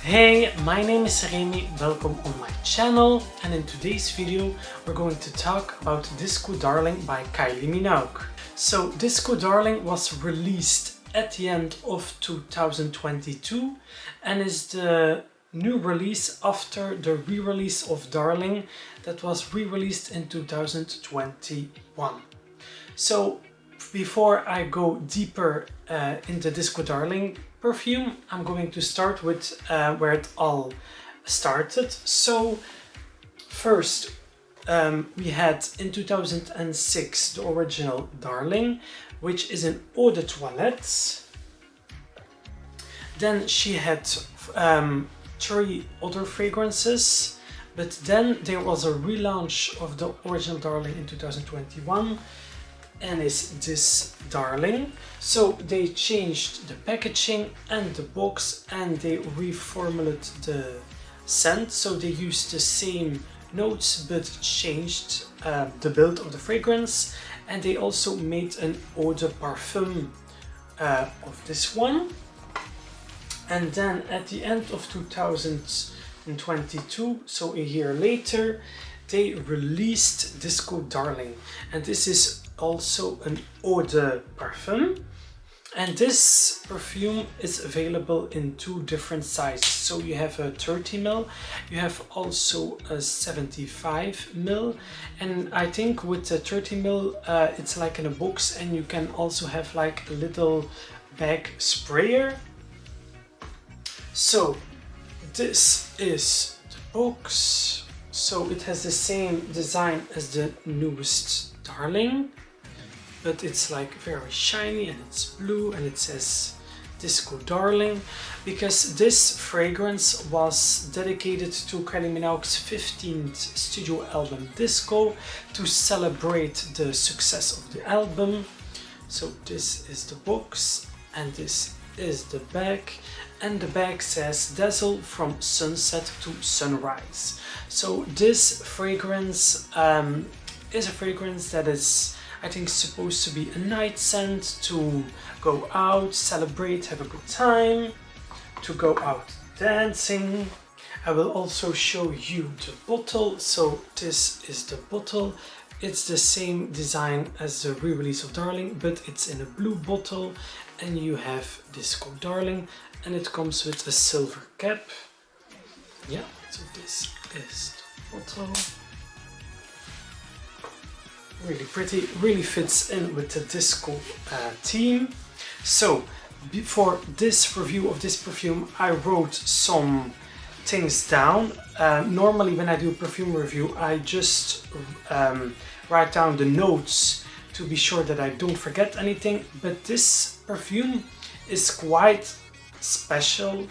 Hey, my name is Rémi, welcome on my channel, and in today's video we're going to talk about Disco Darling by Kylie Minogue. So Disco Darling was released at the end of 2022 and is the new release after the re-release of Darling that was re-released in 2021. So before I go deeper into Disco Darling perfume, I'm going to start with where it all started. So first we had in 2006 the original Darling, which is an eau de toilette. Then she had 3 other fragrances, but then there was a relaunch of the original Darling in 2021 and is this Darling. So they changed the packaging and the box and they reformulated the scent, so they used the same notes but changed the build of the fragrance, and they also made an eau de parfum of this one. And then at the end of 2022, so a year later, they released Disco Darling, and this is also an eau de parfum, and this perfume is available in 2 different sizes. So you have a 30 ml, you have also a 75 ml, and I think with the 30 ml it's like in a box, and you can also have like a little bag sprayer. So this is the box. So it has the same design as the newest Darling, but it's like very shiny and it's blue and it says Disco Darling, because this fragrance was dedicated to Kylie Minogue's 15th studio album Disco, to celebrate the success of the album. So this is the box and this is the bag, and the bag says Dazzle from sunset to sunrise. So this fragrance is a fragrance that is, I think, supposed to be a night scent to go out, celebrate, have a good time, to go out dancing. I will also show you the bottle. So this is the bottle. It's the same design as the re-release of Darling, but it's in a blue bottle, and you have Disco Darling, and it comes with a silver cap. Yeah, so this is the bottle. Really pretty, really fits in with the disco theme. So before this review of this perfume, I wrote some things down. Normally when I do a perfume review, I just write down the notes to be sure that I don't forget anything, but this perfume is quite special,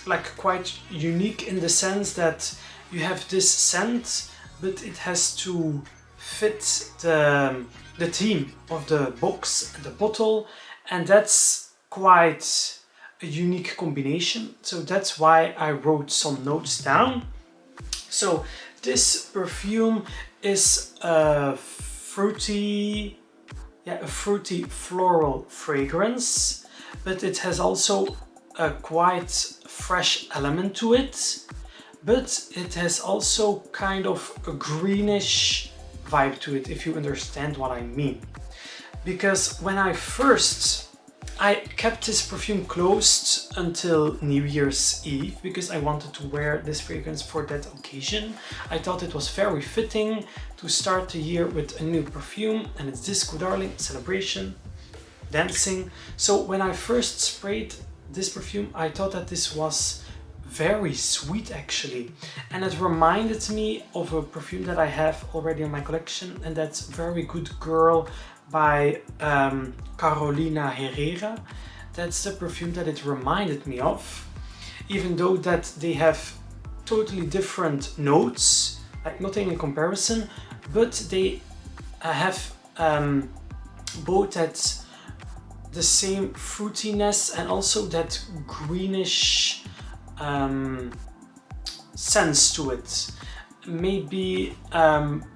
like quite unique in the sense that you have this scent, but it has to fit the theme of the box and the bottle, and that's quite a unique combination. So that's why I wrote some notes down. So this perfume is a fruity floral fragrance, but it has also a quite fresh element to it, but it has also kind of a greenish vibe to it, if you understand what I mean. Because when I kept this perfume closed until New Year's Eve, because I wanted to wear this fragrance for that occasion. I thought it was very fitting to start the year with a new perfume, and it's Disco Darling, celebration, dancing. So when I first sprayed this perfume, I thought that this was very sweet actually, and it reminded me of a perfume that I have already in my collection, and that's Very Good Girl by Carolina Herrera. That's the perfume that it reminded me of, even though that they have totally different notes, like nothing in comparison, but they have both that the same fruitiness and also that greenish sense to it. Maybe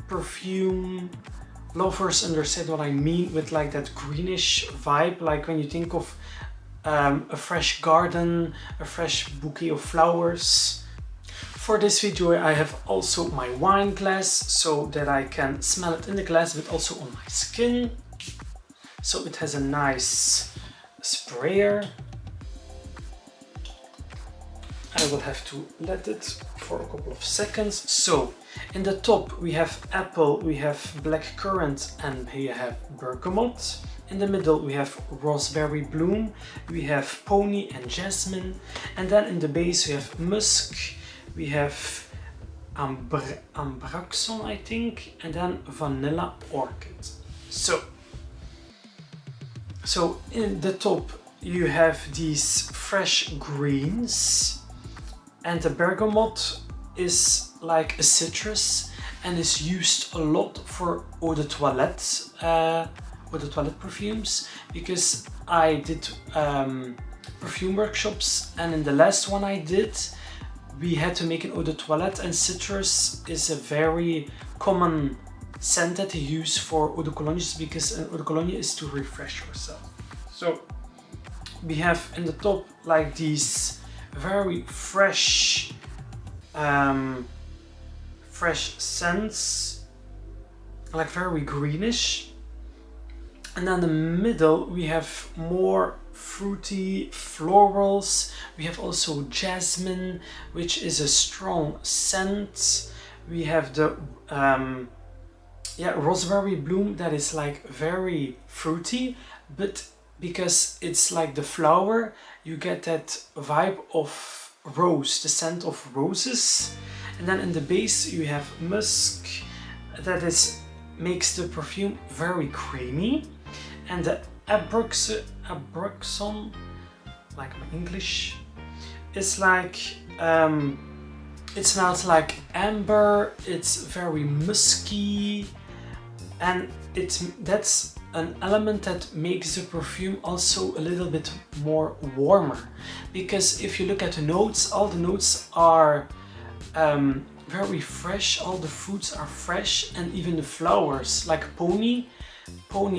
perfume lovers understand what I mean with like that greenish vibe, like when you think of a fresh garden, a fresh bouquet of flowers. For this video I have also my wine glass so that I can smell it in the glass but also on my skin. So it has a nice sprayer. I will have to let it for a couple of seconds. So in the top we have apple, we have black currant and we have bergamot. In the middle we have raspberry bloom, we have pony and jasmine. And then in the base we have musk, we have ambraxon I think, and then vanilla orchid. So in the top you have these fresh greens. And the bergamot is like a citrus and is used a lot for eau de toilette perfumes, because I did perfume workshops, and in the last one I did we had to make an eau de toilette, and citrus is a very common scent that they use for eau de cologne, because an eau de cologne is to refresh yourself. So we have in the top like these very fresh scents, like very greenish. And then in the middle we have more fruity florals. We have also jasmine, which is a strong scent. We have the raspberry bloom, that is like very fruity, but because it's like the flower, you get that vibe of rose, the scent of roses. And then in the base you have musk, that makes the perfume very creamy. And the ambraxon, like my English, is like, it smells like amber, it's very musky, and that's an element that makes the perfume also a little bit more warmer. Because if you look at the notes, all the notes are very fresh, all the fruits are fresh, and even the flowers, like pony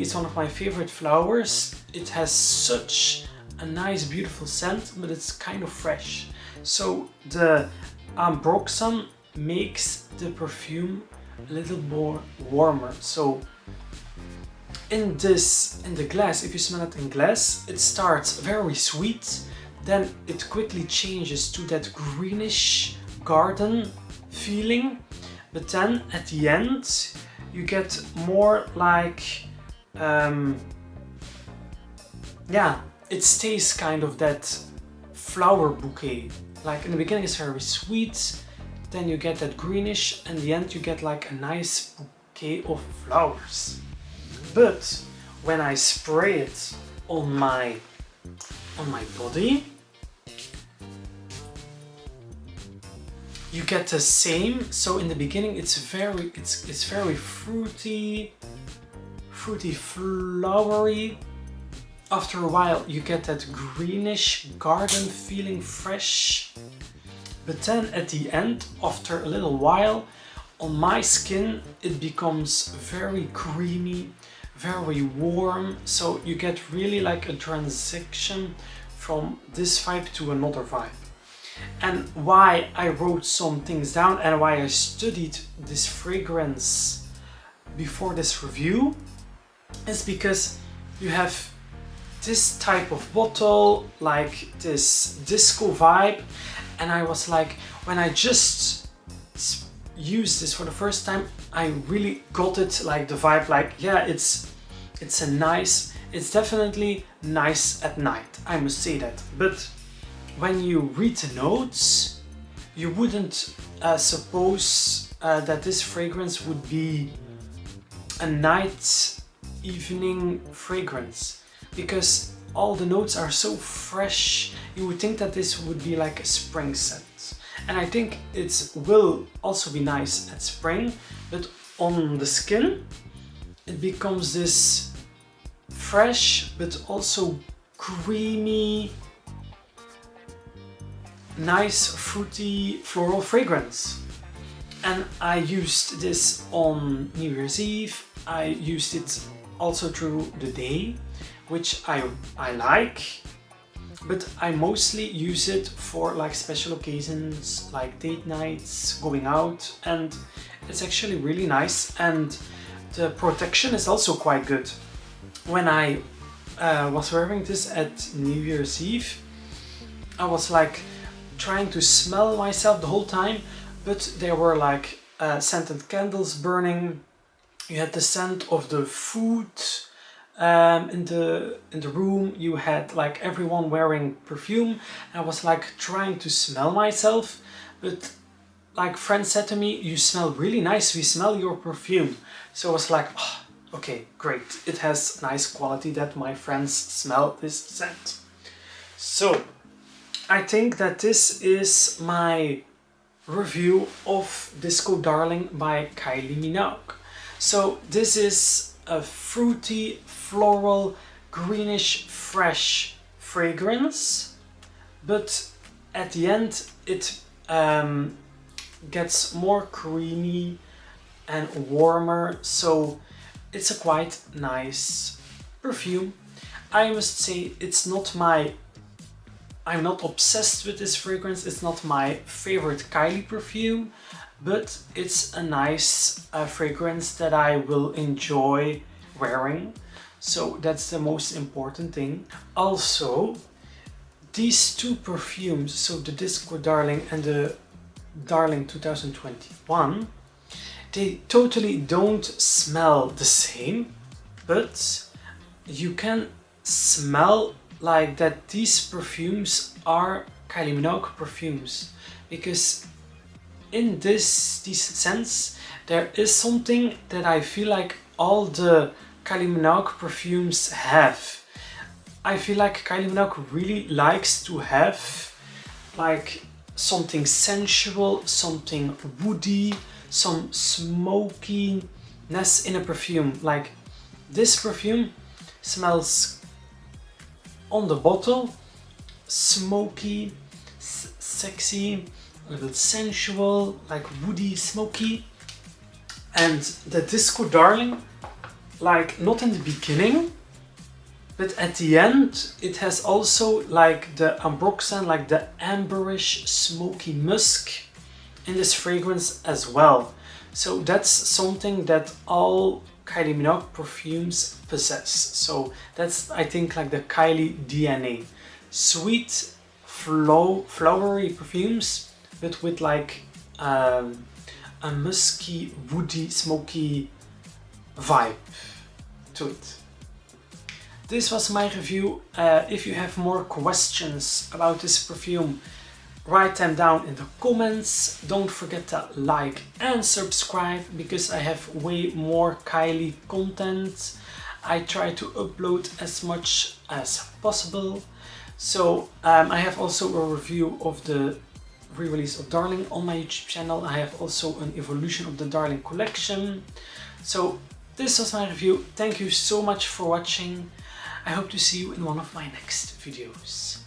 is one of my favorite flowers. It has such a nice beautiful scent, but it's kind of fresh. So the ambroxan makes the perfume a little more warmer. So in the glass, if you smell it in glass, it starts very sweet, then it quickly changes to that greenish garden feeling, but then at the end you get more like it stays kind of that flower bouquet. Like in the beginning it's very sweet, then you get that greenish, and in the end you get like a nice bouquet of flowers. But when I spray it on my body, you get the same. So in the beginning it's very fruity, flowery. After a while you get that greenish garden feeling, fresh. But then at the end, after a little while, on my skin it becomes very creamy, very warm. So you get really like a transition from this vibe to another vibe. And why I wrote some things down and why I studied this fragrance before this review is because you have this type of bottle, like this disco vibe, and I was like, when I just used this for the first time, I really got it, like the vibe, like yeah, it's definitely nice at night, I must say that. But when you read the notes, you wouldn't suppose that this fragrance would be a night evening fragrance, because all the notes are so fresh. You would think that this would be like a spring scent, and I think it will also be nice at spring, but on the skin it becomes this fresh but also creamy, nice fruity floral fragrance. And I used this on New Year's Eve. I used it also through the day, which I like. but I mostly use it for like special occasions, like date nights, going out, and it's actually really nice, and the protection is also quite good. When I was wearing this at New Year's Eve, I was like trying to smell myself the whole time, but there were like scented candles burning. You had the scent of the food in the room. You had like everyone wearing perfume. I was like trying to smell myself, but like friends said to me, "You smell really nice. We smell your perfume." So I was like, oh, okay, great. It has nice quality that my friends smell this scent. So I think that this is my review of Disco Darling by Kylie Minogue. So this is a fruity, floral, greenish, fresh fragrance, but at the end it gets more creamy and warmer, so it's a quite nice perfume. I must say I'm not obsessed with this fragrance, it's not my favorite Kylie perfume, but it's a nice fragrance that I will enjoy wearing, so that's the most important thing. Also, these two perfumes, so the Disco Darling and the Darling 2021, they totally don't smell the same, but you can smell like that these perfumes are Kylie Minogue perfumes, because in these scents there is something that I feel like all the Kylie Minogue perfumes have. I feel like Kylie Minogue really likes to have like something sensual, something woody, some smokiness in a perfume. Like this perfume smells on the bottle smoky, sexy, a little sensual, like woody, smoky. And the Disco Darling, like not in the beginning, but at the end it has also like the ambroxan, like the amberish smoky musk in this fragrance as well. So that's something that all Kylie Minogue perfumes possess. So that's, I think, like the Kylie DNA. Sweet, flowery perfumes, but with like a musky, woody, smoky vibe to it. This was my review. If you have more questions about this perfume, write them down in the comments. Don't forget to like and subscribe, because I have way more Kylie content. I try to upload as much as possible. So I have also a review of the re-release of Darling on my YouTube channel. I have also an evolution of the Darling collection. So this was my review. Thank you so much for watching. I hope to see you in one of my next videos.